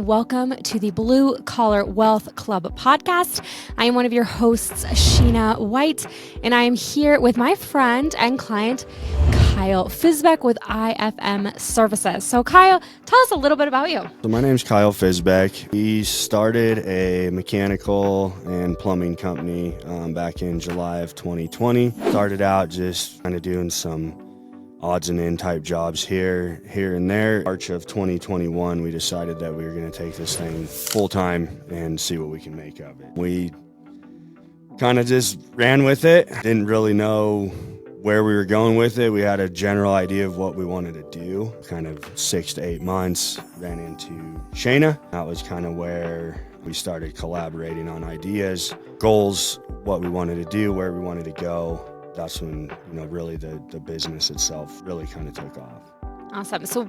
Welcome to the Blue Collar Wealth Club podcast. I am one of your hosts, Sheena White, and I am here with my friend and client, Kyle Fisbeck with IFM Services. So Kyle, tell us a little bit about you. So my name's Kyle Fisbeck. We started a mechanical and plumbing company back in July of 2020. Started out just kind of doing some odds and end type jobs here and there. March of 2021, we decided that we were going to take this thing full time and see what we can make of it. We kind of just ran with it. Didn't really know where we were going with it. We had a general idea of what we wanted to do. Kind of 6 to 8 months, ran into Shayna. That was kind of where we started collaborating on ideas, goals, what we wanted to do, where we wanted to go. That's when, really the business itself really kind of took off. Awesome. So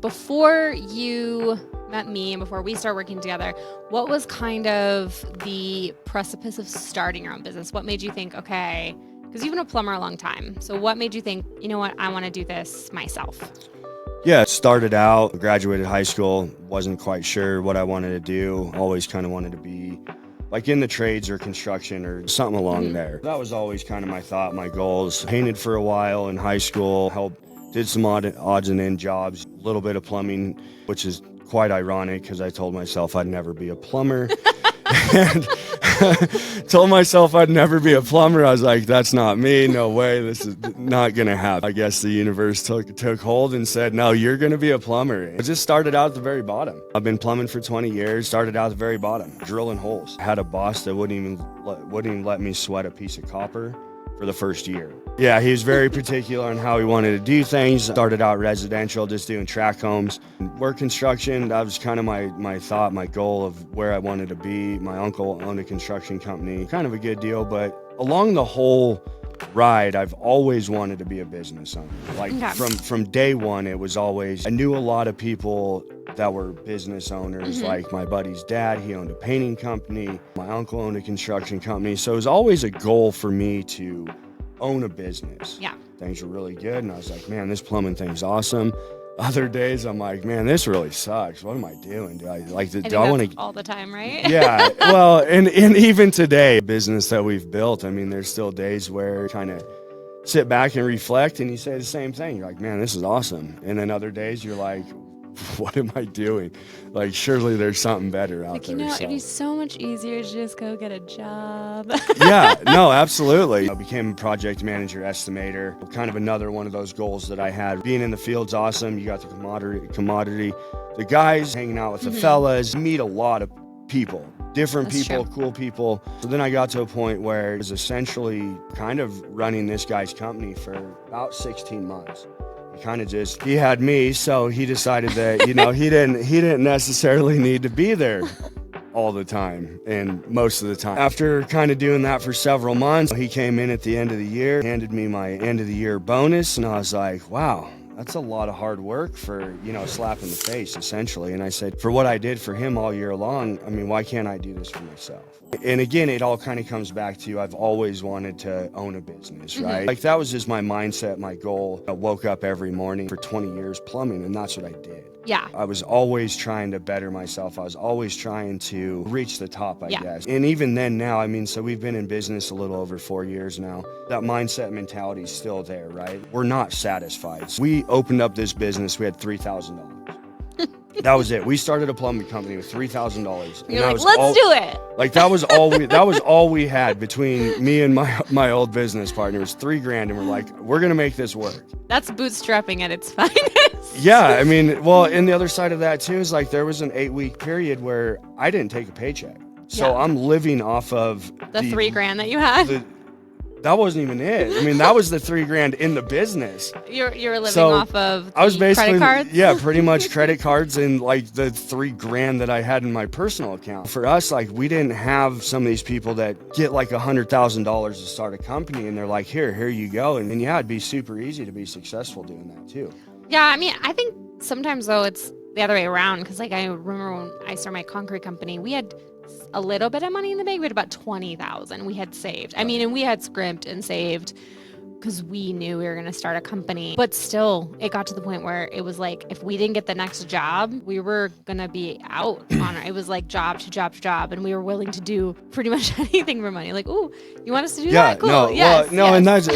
before you met me and before we started working together, what was kind of the precipice of starting your own business? What made you think, okay, because you've been a plumber a long time. So what made you think, you know what, I want to do this myself? Yeah, started out, graduated high school, wasn't quite sure what I wanted to do. Always kind of wanted to be like in the trades or construction or something along there. That was always kind of my thought, my goals. Painted for a while in high school, did some odds and end jobs, a little bit of plumbing, which is quite ironic because I told myself I'd never be a plumber. And told myself I'd never be a plumber. I was like, that's not me. No way. This is not going to happen. I guess the universe took hold and said, no, you're going to be a plumber. I just started out at the very bottom. I've been plumbing for 20 years, started out at the very bottom, drilling holes. I had a boss that wouldn't even let me sweat a piece of copper for the first year. Yeah, he was very particular on how he wanted to do things. Started out residential, just doing tract homes. Work construction, that was kind of my thought, my goal of where I wanted to be. My uncle owned a construction company, kind of a good deal, but along the whole ride, I've always wanted to be a business owner. Like from day one, it was always, I knew a lot of people that were business owners, like my buddy's dad, he owned a painting company. My uncle owned a construction company. So it was always a goal for me to own a business. Yeah. Things were really good. And I was like, man, this plumbing thing's awesome. Other days I'm like, man, this really sucks. What am I doing? Do I like to, do I want to all the time, right? Yeah. Well, and even today, business that we've built, I mean, there's still days where you kind of sit back and reflect and you say the same thing. You're like, man, this is awesome. And then other days you're like, what am I doing? Like, surely there's something better out there. It'd be so much easier to just go get a job. Yeah, no, absolutely. I became a project manager, estimator, kind of another one of those goals that I had. Being in the field's awesome. You got the commodity. The guys hanging out with the fellas, meet a lot of people, different That's people, true. cool people. So then I got to a point where I was essentially kind of running this guy's company for about 16 months. He had me, so he decided that, he didn't necessarily need to be there all the time and most of the time. After kind of doing that for several months, he came in at the end of the year, handed me my end of the year bonus, and I was like, wow, that's a lot of hard work for, a slap in the face, essentially. And I said, for what I did for him all year long, I mean, why can't I do this for myself? And again, it all kind of comes back to, I've always wanted to own a business, right? Like, that was just my mindset, my goal. I woke up every morning for 20 years plumbing, and that's what I did. Yeah. I was always trying to better myself. I was always trying to reach the top, I Yeah. guess. And even then now, I mean, so we've been in business a little over 4 years now. That mindset mentality is still there, right? We're not satisfied. We opened up this business, we had $3,000. That was it. We started a plumbing company with $3,000. You're like, let's do it. Like, that was all we had between me and my old business partner. It was $3,000, and we're like, we're gonna make this work. That's bootstrapping at its finest. Yeah, I mean, well, and the other side of that too is, like, there was an 8-week period where I didn't take a paycheck. So I'm living off of the $3,000 that you had. That wasn't even it. I mean, that was the $3,000 in the business. You're living off of I was basically, credit cards? Yeah, pretty much credit cards and like the $3,000 that I had in my personal account. For us, like, we didn't have some of these people that get like $100,000 to start a company and they're like, here you go. And yeah, it'd be super easy to be successful doing that too. Yeah, I mean, I think sometimes though it's the other way around, because like I remember when I started my concrete company, we had a little bit of money in the bank. We had about 20,000 we had saved. I mean, and we had scrimped and saved because we knew we were going to start a company. But still, it got to the point where it was like, if we didn't get the next job, we were going to be out on it. It was like job to job to job. And we were willing to do pretty much anything for money. Like, ooh, you want us to do that? Cool. No, yes, well, no, yes. and that's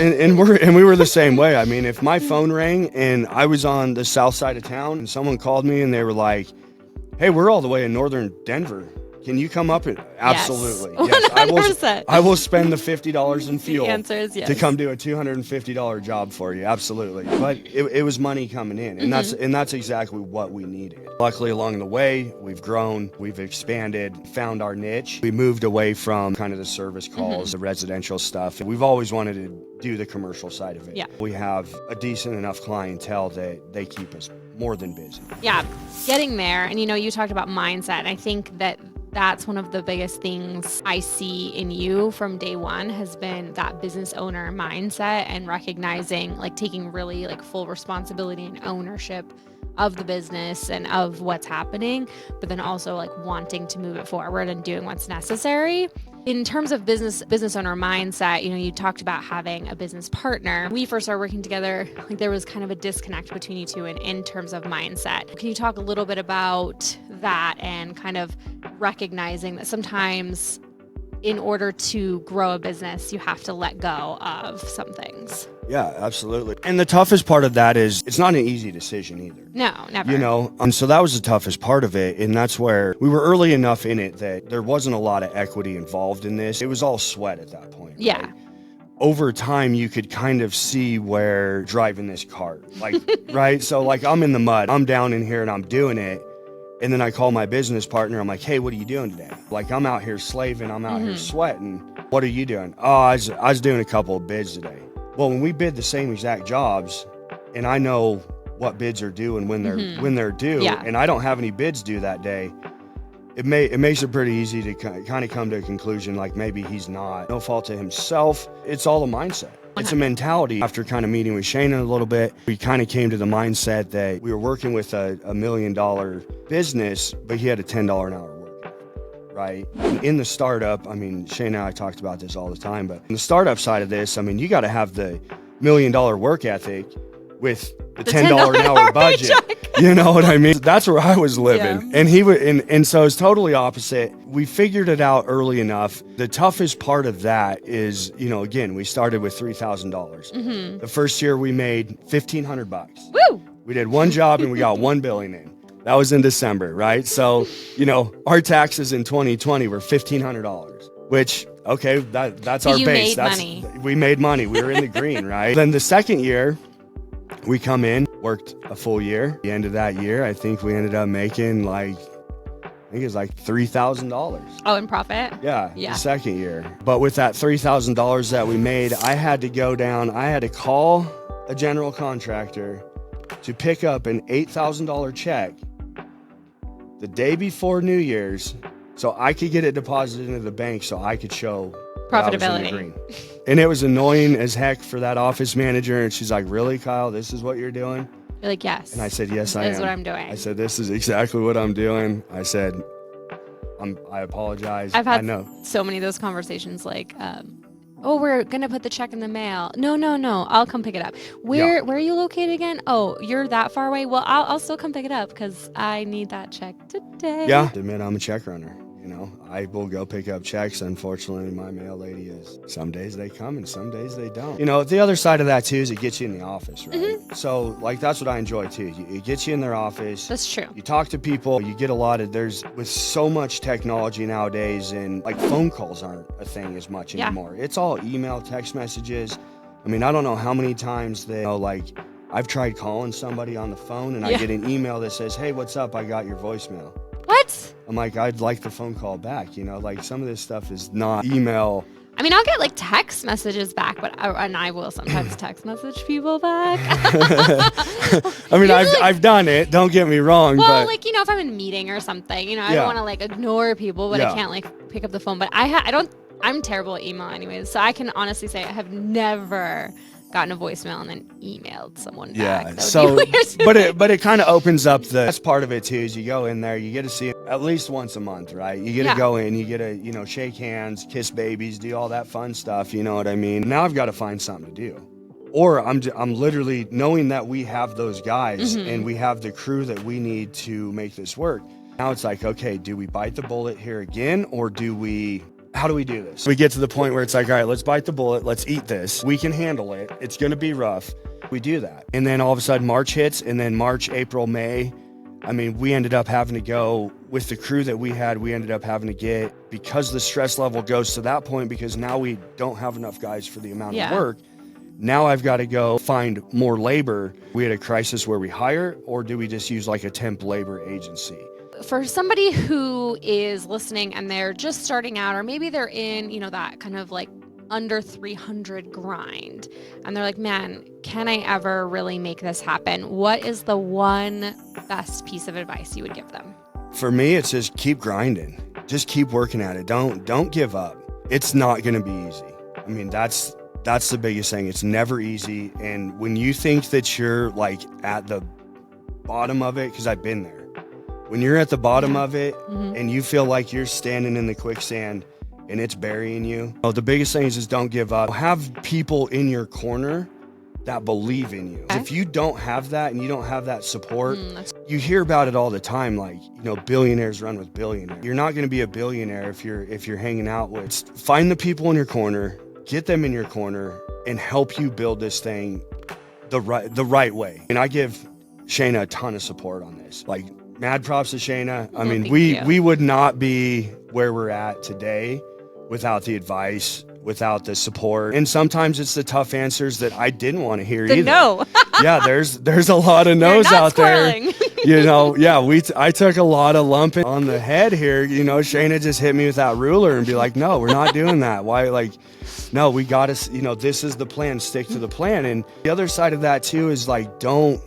and we were the same way. I mean, if my phone rang and I was on the south side of town and someone called me and they were like, "Hey, we're all the way in northern Denver. Can you come up and absolutely? Yes. 100%. I will spend the $50 in fuel The answer is yes. to come do a $250 job for you. Absolutely. But it was money coming in, and that's exactly what we needed. Luckily, along the way, we've grown, we've expanded, found our niche. We moved away from kind of the service calls, the residential stuff. We've always wanted to do the commercial side of it. Yeah. We have a decent enough clientele that they keep us more than busy. Yeah, getting there. And you talked about mindset. I think that's one of the biggest things I see in you from day one has been that business owner mindset and recognizing, like, taking really like full responsibility and ownership of the business and of what's happening, but then also like wanting to move it forward and doing what's necessary. In terms of business owner mindset, you talked about having a business partner. When we first started working together, like there was kind of a disconnect between you two in terms of mindset. Can you talk a little bit about that and kind of recognizing that sometimes in order to grow a business, you have to let go of some things? Yeah, absolutely. And the toughest part of that is it's not an easy decision either. No, never. And so that was the toughest part of it. And that's where we were early enough in it that there wasn't a lot of equity involved in this. It was all sweat at that point. Yeah. Right? Over time, you could kind of see where driving this cart, like, right? So like I'm in the mud, I'm down in here and I'm doing it. And then I call my business partner. I'm like, hey, what are you doing today? Like, I'm out here slaving. I'm out here sweating. What are you doing? Oh, I was doing a couple of bids today. Well, when we bid the same exact jobs, and I know what bids are due and when they're due, and I don't have any bids due that day, it makes it pretty easy to kind of come to a conclusion like maybe he's not. No fault to himself. It's all a mindset. It's a mentality. After kind of meeting with Shayna a little bit, we kind of came to the mindset that we were working with a $1 million business, but he had a $10 an hour work, right? In the startup, I mean, Shayna and I talked about this all the time, but in the startup side of this, I mean, you got to have the $1 million work ethic with the $10 an hour budget. You know what I mean? That's where I was living. Yeah. And he would, and so it's totally opposite. We figured it out early enough. The toughest part of that is, again, we started with $3,000. The first year we made $1,500. Woo! We did one job and we got one billing in. That was in December, right? So, our taxes in 2020 were $1,500, which, okay, that's our base. Money. We made money. We were in the green, right? Then the second year, we come in, worked a full year. At the end of that year, I think we ended up making $3,000. Oh, in profit? Yeah, the second year. But with that $3,000 that we made, I had to call a general contractor to pick up an $8,000 check the day before New Year's so I could get it deposited into the bank so I could show profitability. And it was annoying as heck for that office manager. And she's like, really, Kyle, this is what you're doing? You're like, yes. And I said, yes, I am. This is what I'm doing. I said, this is exactly what I'm doing. I said, I apologize. I've had so many of those conversations like, oh, we're going to put the check in the mail. No, I'll come pick it up. Where are you located again? Oh, you're that far away? Well, I'll still come pick it up because I need that check today. Yeah, admit I'm a check runner. I will go pick up checks. Unfortunately, my mail lady is, some days they come and some days they don't. The other side of that too is it gets you in the office, right? So that's what I enjoy too. It gets you in their office. That's true. You talk to people, you get with so much technology nowadays, and like phone calls aren't a thing as much anymore. It's all email, text messages. I mean, I don't know how many times I've tried calling somebody on the phone and I get an email that says, hey, what's up? I got your voicemail. What? I'm like, I'd like the phone call back. Some of this stuff is not email. I mean, I'll get text messages back, and I will sometimes text message people back. I mean, I've done it. Don't get me wrong. Well, but if I'm in a meeting or something, I don't want to ignore people, but I can't pick up the phone. But I'm terrible at email anyways, so I can honestly say I have never gotten a voicemail and then emailed someone back. But it kind of opens up that's part of it too, is you go in there, you get to see it at least once a month, right? You get to go in, you get to, shake hands, kiss babies, do all that fun stuff, you know what I mean? Now I've got to find something to do. Or I'm literally knowing that we have those guys and we have the crew that we need to make this work. Now it's like, okay, do we bite the bullet here again, or how do we do this? We get to the point where it's like, all right, let's bite the bullet. Let's eat this. We can handle it. It's going to be rough. We do that. And then all of a sudden March hits, and then March, April, May, I mean, we ended up having to go with the crew that we had. We ended up having to get, because the stress level goes to that point, because now we don't have enough guys for the amount of work. Now I've got to go find more labor. We had a crisis where we hire, or do we just use like a temp labor agency? For somebody who is listening and they're just starting out, or maybe they're in, that kind of like under 300 grind, and they're like, man, can I ever really make this happen? What is the one best piece of advice you would give them? For me, it's just keep grinding. Just keep working at it. Don't give up. It's not going to be easy. I mean, that's the biggest thing. It's never easy. And when you think that you're like at the bottom of it, because I've been there, when you're at the bottom of it and you feel like you're standing in the quicksand and it's burying you, the biggest thing is just don't give up. Have people in your corner that believe in you. If you don't have that and you don't have that support, you hear about it all the time, like, billionaires run with billionaires. You're not going to be a billionaire if you're hanging out with. Find the people in your corner, get them in your corner, and help you build this thing the right way. And I give Shayna a ton of support on this. Like, mad props to Shayna. I mean, we would not be where we're at today without the advice, without the support. And sometimes it's the tough answers that I didn't want to hear either. No. Yeah, there's a lot of no's out there. I took a lot of lumping on the head here. Shayna just hit me with that ruler and be like, no, we're not doing that. Why? Like, no, we got to, this is the plan, stick to the plan. And the other side of that too is like, don't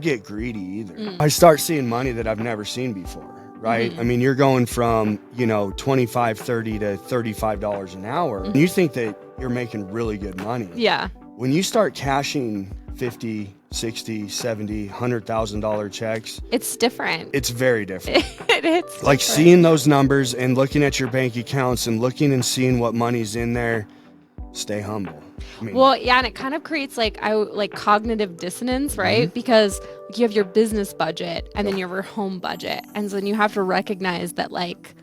get greedy either. I start seeing money that I've never seen before, right? I mean, you're going from, $25, $30 to $35 an hour. You think that you're making really good money. Yeah. When you start cashing $50, $60, $70, $100,000 checks, it's different. It's very different. It's like different. Seeing those numbers and looking at your bank accounts and looking and seeing what money's in there. Stay humble. And it kind of creates like cognitive dissonance, right? Because you have your business budget and then you have your home budget, and so then you have to recognize that like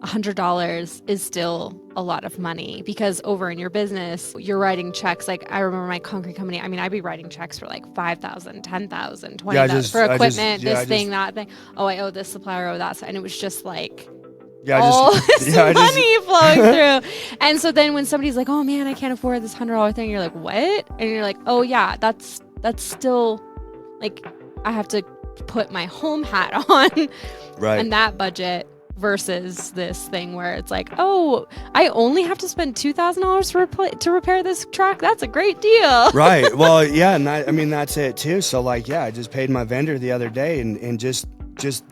$100 is still a lot of money, because over in your business you're writing checks. Like, I remember my concrete company, I mean, I'd be writing checks for like $5,000, $10,000, $20,000 for equipment, that thing. Oh, I owe this supplier, I owe that, and it was just like money flowing through. And so then when somebody's like, oh man, I can't afford this $100 thing, you're like, what? And you're like, oh yeah, that's still like, I have to put my home hat on, right? And that budget versus this thing where it's like, oh, I only have to spend $2,000 to repair this truck. That's a great deal. Right. Well, yeah. And that's it too. So like, I just paid my vendor the other day and just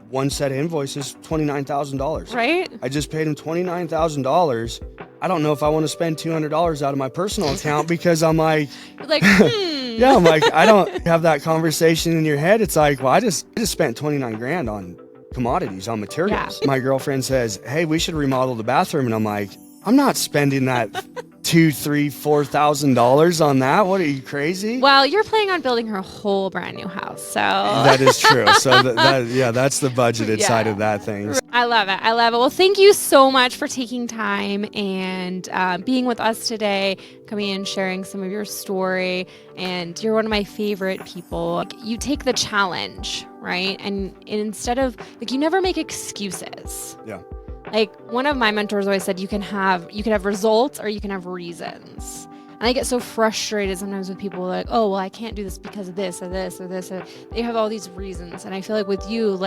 one set of invoices, $29,000. Right. I just paid him $29,000. I don't know if I want to spend $200 out of my personal account, because I'm like, yeah, I'm like, I don't have that conversation in your head. It's like, well, I just spent 29 grand on commodities, on materials. Yeah. My girlfriend says, hey, we should remodel the bathroom. And I'm like, I'm not spending that $2,000, $3,000, $4,000 on that. What, are you crazy? Well, you're planning on building her whole brand new house, so that is true. So that's the budgeted side of that thing. I love it. Well, thank you so much for taking time and being with us today, coming in, sharing some of your story. And you're one of my favorite people. You take the challenge, right? And instead of you never make excuses. Yeah. Like, one of my mentors always said, you can have results or you can have reasons. And I get so frustrated sometimes with people like, oh, well, I can't do this because of this or this or this. Or they have all these reasons. And I feel like with you,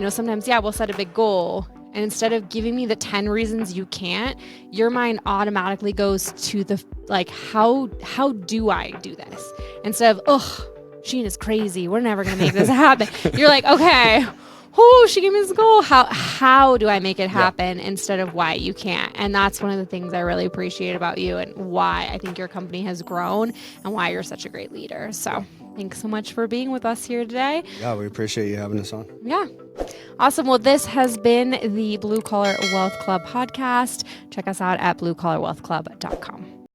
sometimes, we'll set a big goal. And instead of giving me the 10 reasons you can't, your mind automatically goes to the, how do I do this? Instead of, ugh, Sheen is crazy, we're never going to make this happen. You're like, okay, she gave me this goal. How do I make it happen instead of why you can't? And that's one of the things I really appreciate about you, and why I think your company has grown, and why you're such a great leader. So thanks so much for being with us here today. Yeah, we appreciate you having us on. Yeah. Awesome. Well, this has been the Blue Collar Wealth Club podcast. Check us out at bluecollarwealthclub.com.